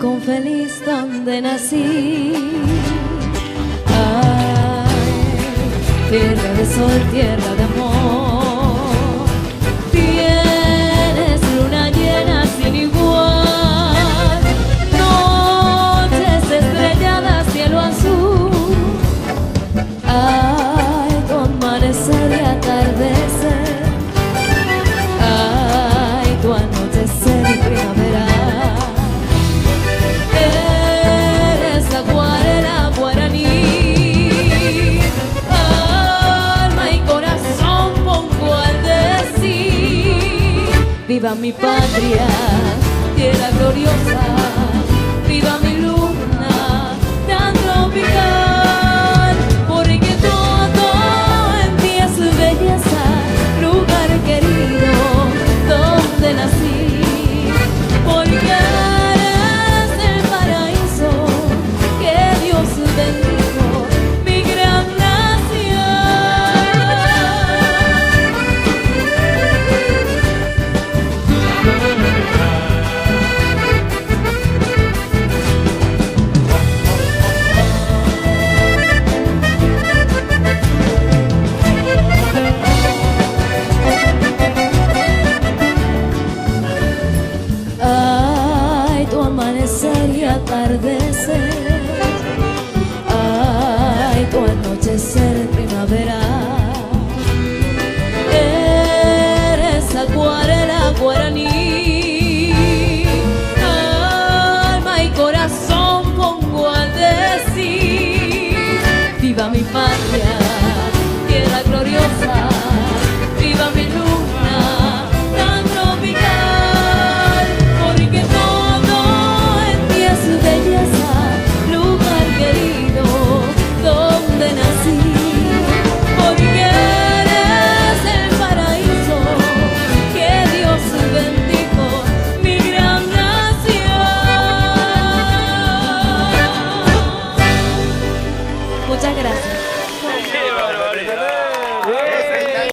con feliz donde nací. Ay, tierra de sol, tierra de amor, tienes luna llena sin igual, noches estrelladas, cielo azul. Ay, tu amanecer y atardecer, ay, tu anochecer y primavera. Eres acuarela guaraní, alma y corazón pongo al decir. Viva mi patria, tierra gloriosa, viva mi luna tan tropical, porque todo en ti es belleza, lugar querido donde nací, porque eres el paraíso que Dios bendijo, mi gran nación. Ay, tu amanecer y atardecer,